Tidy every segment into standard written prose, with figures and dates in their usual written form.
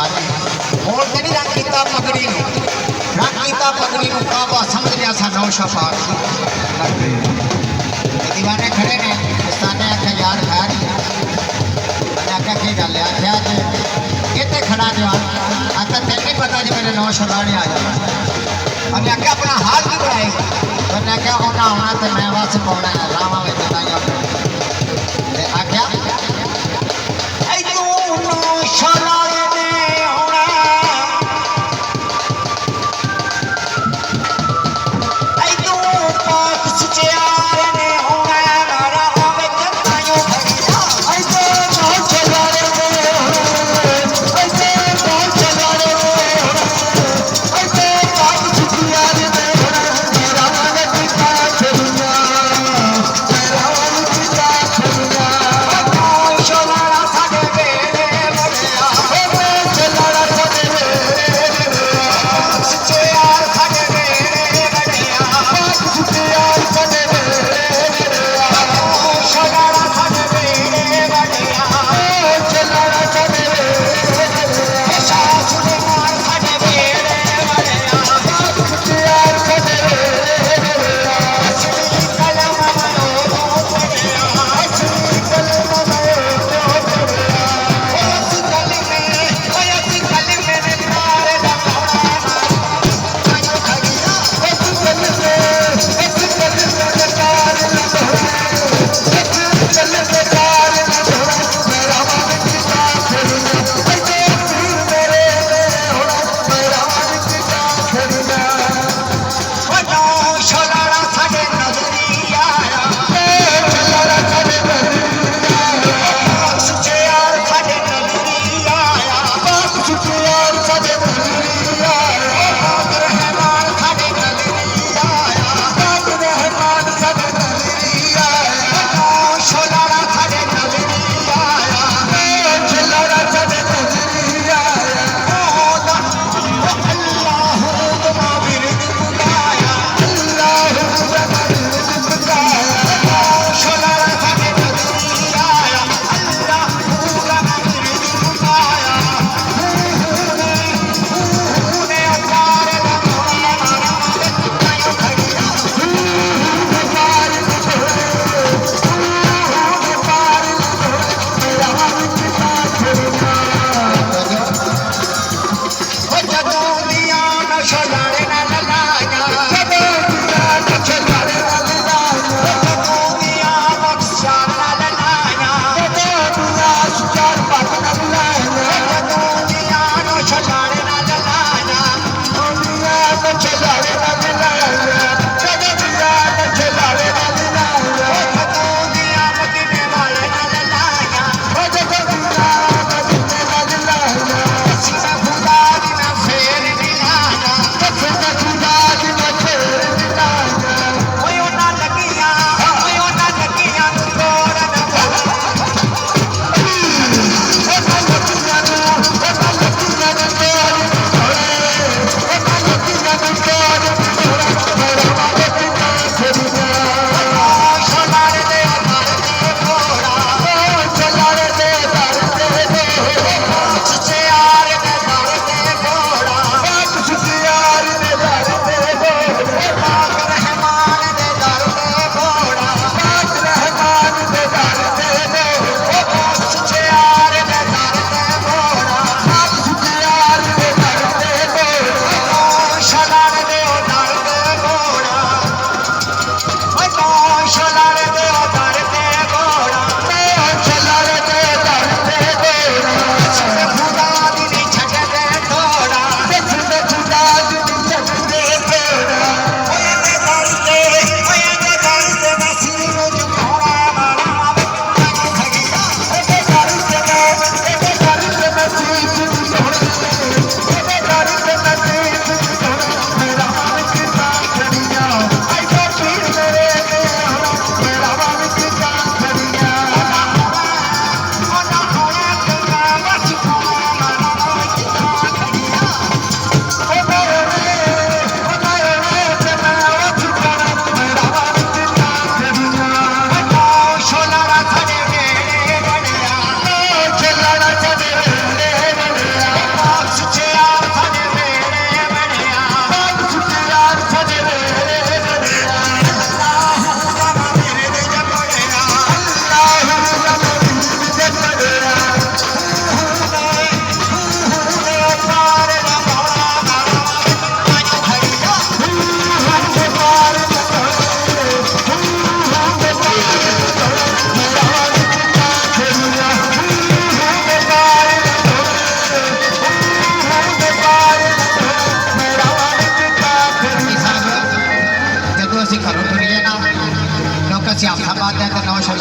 सवारी और तेरी रंग कीता पगड़ी रंग कीता पगड़ी काबा समझ लिया सा नौ शफात दीवाने खड़े ने किसाने आख्या यार खैर मैंने आख्या की गल है आख्या जी इतने खड़ा जवान आख्या तेन नहीं पता जी मेरे नौ शदाने आ जाए मैंने आख्या अपना हाल की बनाएगा मैंने आख्या उन्हें आना तो मैं बस पाना है रामा में बताइए आख्या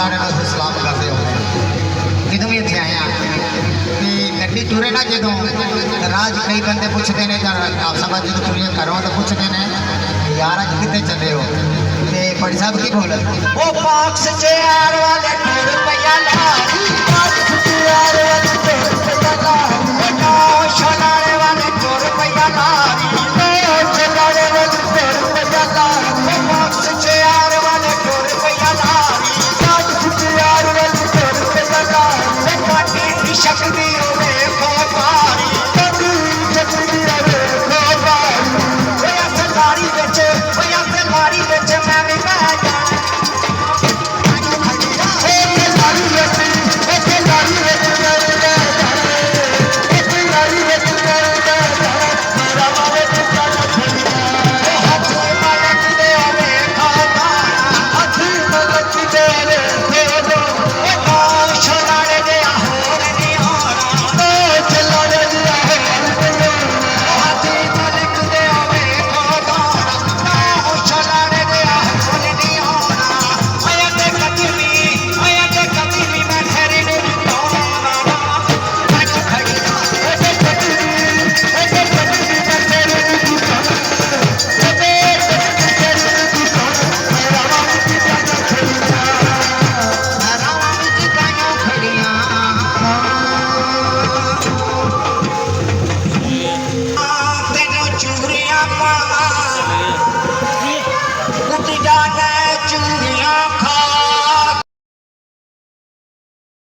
सरदार ने सलाम करते हो जो भी इतने आए गड्डी तुरे ना जो राज कई बंदे पूछते हैं आप सब जो तुरे घरों तो पूछते हैं यार अज कितने चले हो बड़ी साहब की बोल ओ बॉक्स चेयर वाले 2 रुपया ला